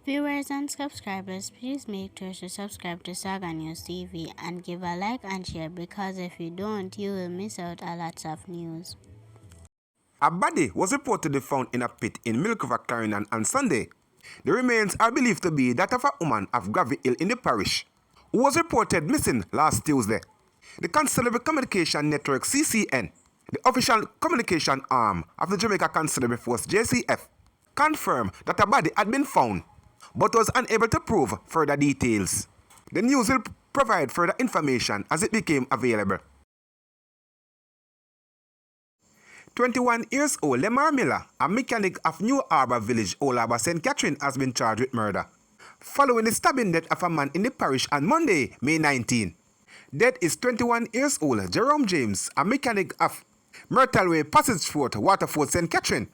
Viewers and subscribers, please make sure to subscribe to Saga News TV and give a like and share, because if you don't, you will miss out a lot of news. A body was reportedly found in a pit in Milk River, Clarendon on Sunday. The remains are believed to be that of a woman of Gravy Hill in the parish, who was reported missing last Tuesday. The Constabulary Communication Network (CCN), the official communication arm of the Jamaica Constabulary Force (JCF), confirmed that a body had been found, but was unable to prove further details. The news will provide further information as it became available. 21 years old Lemar Miller, a mechanic of New Harbour Village, Old Harbour, St. Catherine, has been charged with murder, following the stabbing death of a man in the parish on Monday, May 19. Death is 21 years old Jerome James, a mechanic of Myrtleway Passageford, Waterford, St. Catherine.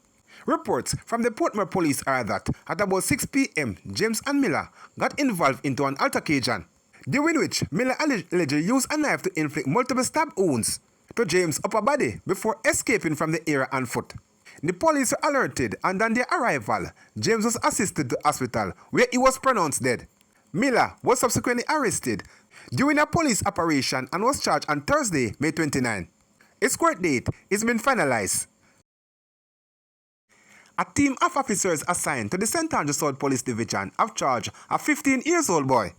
Reports from the Portmore police are that at about 6 p.m., James and Miller got involved into an altercation, during which Miller allegedly used a knife to inflict multiple stab wounds to James' upper body before escaping from the area on foot. The police were alerted, and on their arrival, James was assisted to hospital, where he was pronounced dead. Miller was subsequently arrested during a police operation and was charged on Thursday, May 29. His court date has been finalized. A team of officers assigned to the St. Andrew South Police Division have charged a 15-year-old boy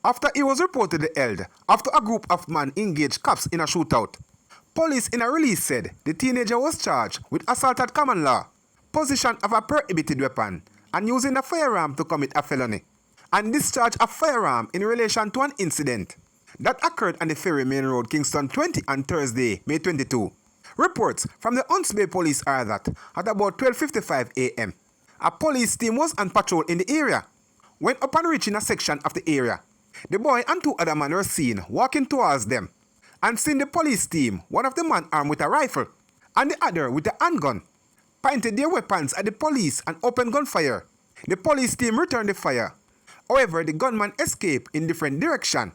after he was reportedly held after a group of men engaged cops in a shootout. Police in a release said the teenager was charged with assault at common law, possession of a prohibited weapon, and using a firearm to commit a felony, and discharge a firearm in relation to an incident that occurred on the Ferry Main Road, Kingston 20 on Thursday, May 22. Reports from the Hunts Bay Police are that at about 12:55 a.m., a police team was on patrol in the area. When upon reaching a section of the area, the boy and two other men were seen walking towards them, and seeing the police team, one of the men armed with a rifle and the other with a handgun, pointed their weapons at the police and opened gunfire. The police team returned the fire. However, the gunman escaped in different directions.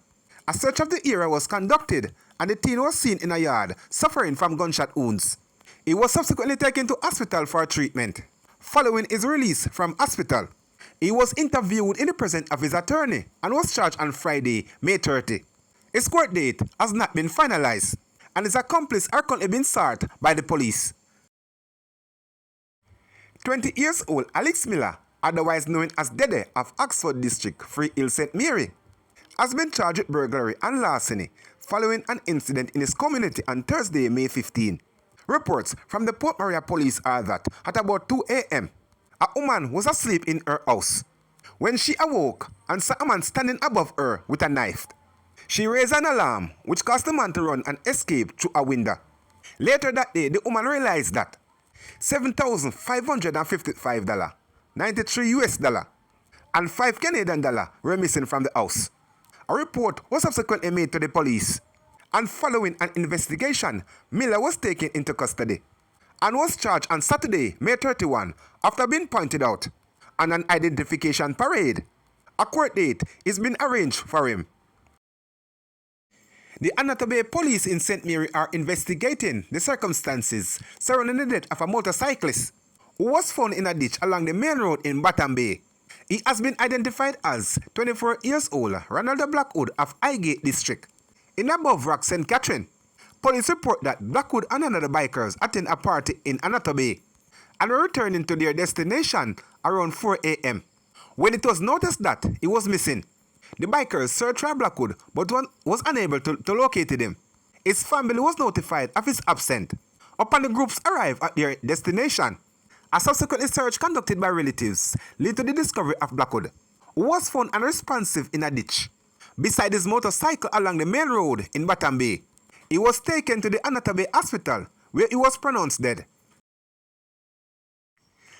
A search of the area was conducted, and the teen was seen in a yard suffering from gunshot wounds. He was subsequently taken to hospital for treatment. Following his release from hospital, he was interviewed in the presence of his attorney and was charged on Friday, May 30. His court date has not been finalized, and his accomplices are currently being sought by the police. 20 years old Alex Miller, otherwise known as Dede of Oxford District, Free Hill, St. Mary, has been charged with burglary and larceny following an incident in his community on Thursday, May 15. Reports from the Port Maria police are that at about 2 a.m., a woman was asleep in her house when she awoke and saw a man standing above her with a knife. She raised an alarm, which caused the man to run and escape through a window. Later that day, the woman realized that $7,555, $93 and $5 were missing from the house. A report was subsequently made to the police, and following an investigation, Miller was taken into custody and was charged on Saturday, May 31, after being pointed out on an identification parade. A court date is being arranged for him. The Anatole Bay Police in St. Mary are investigating the circumstances surrounding the death of a motorcyclist who was found in a ditch along the main road in Baton Bay. He has been identified as 24 years old Ronald Blackwood of Highgate District in Above Rock, St. Catherine. Police report that Blackwood and another bikers attended a party in Anatole Bay and were returning to their destination around 4 a.m. when it was noticed that he was missing. The bikers searched for Blackwood but was unable to locate him. His family was notified of his absence. Upon the groups arrived at their destination, a subsequent search conducted by relatives led to the discovery of Blackwood, who was found unresponsive in a ditch beside his motorcycle along the main road in Baton Bay. He was taken to the Anatole Bay Hospital, where he was pronounced dead.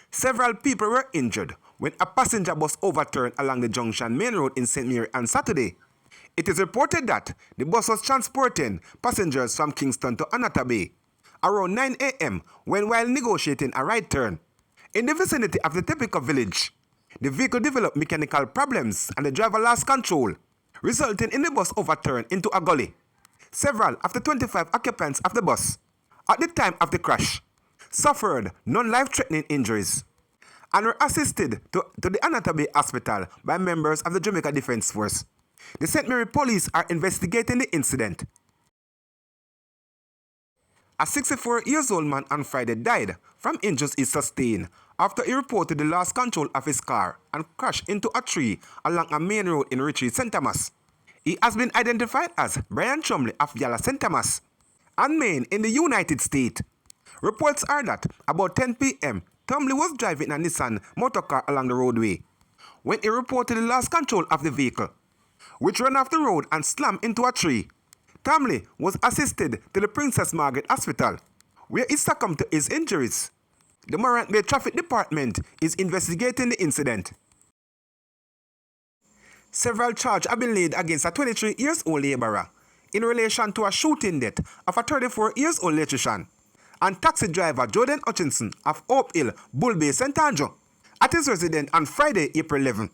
Several people were injured when a passenger bus overturned along the Junction Main Road in St. Mary on Saturday. It is reported that the bus was transporting passengers from Kingston to Anatole Bay around 9 a.m. while negotiating a right turn. In the vicinity of the typical village, the vehicle developed mechanical problems and the driver lost control, resulting in the bus overturned into a gully. Several of the 25 occupants of the bus at the time of the crash suffered non-life-threatening injuries. and were assisted to the Anatomy Hospital by members of the Jamaica Defence Force. The St. Mary police are investigating the incident. A 64-year-old man on Friday died from injuries he sustained after he reported he lost control of his car and crashed into a tree along a main road in Ritchie, St. Thomas. He has been identified as Brian Chumley of Yala, St. Thomas, and Maine in the United States. Reports are that about 10 p.m., Chumley was driving a Nissan motorcar along the roadway when he reportedly lost control of the vehicle, which ran off the road and slammed into a tree. Chumley was assisted to the Princess Margaret Hospital, where he succumbed to his injuries. The Morant Bay Traffic Department is investigating the incident. Several charges have been laid against a 23-year-old laborer in relation to a shooting death of a 34-year-old electrician and taxi driver Jordan Hutchinson of Hope Hill, Bull Bay, St. Andrew, at his residence on Friday, April 11,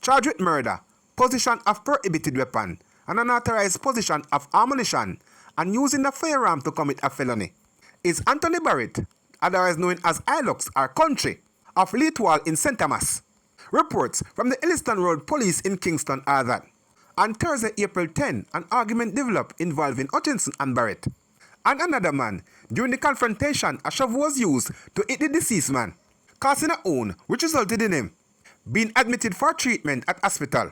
charged with murder, possession of prohibited weapon, and unauthorized possession of ammunition, and using a firearm to commit a felony, is Anthony Barrett, otherwise known as Hilux or Country, of Leithwall in St. Thomas. Reports from the Elliston Road Police in Kingston are that on Thursday, April 10, an argument developed involving Hutchinson and Barrett and another man. During the confrontation, a shovel was used to hit the deceased man, causing a wound which resulted in him being admitted for treatment at hospital.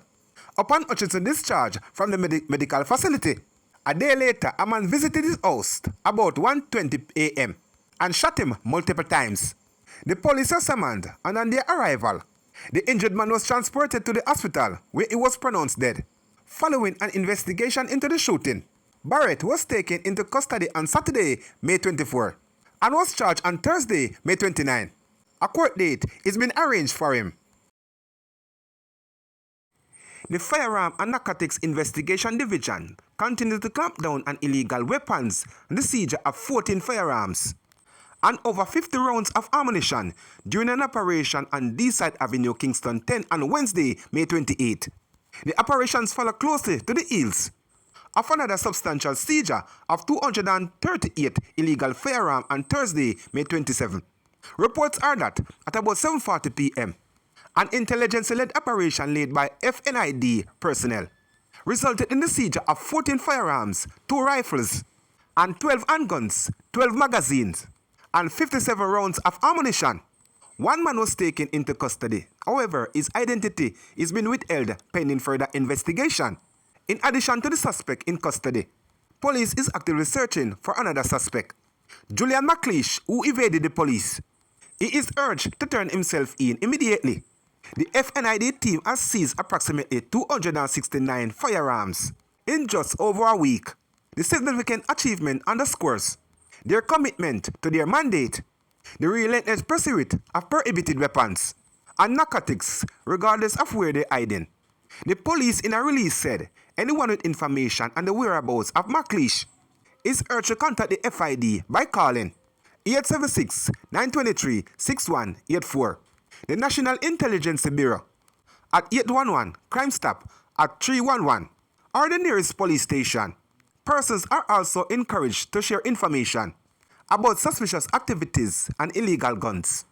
Upon Hutchinson's discharge from the medical facility, a day later, a man visited his house about 1:20 a.m. and shot him multiple times. The police were summoned, and on their arrival, the injured man was transported to the hospital where he was pronounced dead. Following an investigation into the shooting, Barrett was taken into custody on Saturday, May 24, and was charged on Thursday, May 29. A court date is being arranged for him. The Firearm and Narcotics Investigation Division continues to clamp down on illegal weapons and the seizure of 14 firearms and over 50 rounds of ammunition during an operation on D-Side Avenue, Kingston 10 on Wednesday, May 28. The operations follow closely to the heels of another substantial seizure of 238 illegal firearms on Thursday, May 27. Reports are that at about 7:40 p.m., an intelligence-led operation led by FNID personnel resulted in the seizure of 14 firearms, 2 rifles, and 12 handguns, 12 magazines, and 57 rounds of ammunition. One man was taken into custody. However, his identity is being withheld pending further investigation. In addition to the suspect in custody, police is actively searching for another suspect, Julian McLeish, who evaded the police. He is urged to turn himself in immediately. The FNID team has seized approximately 269 firearms in just over a week. The significant achievement underscores their commitment to their mandate, the relentless pursuit of prohibited weapons and narcotics regardless of where they're hiding. The police in a release said anyone with information on the whereabouts of McLeish is urged to contact the FID by calling 876-923-6184, the National Intelligence Bureau, at 811 Crime Stop at 311, or the nearest police station. Persons are also encouraged to share information about suspicious activities and illegal guns.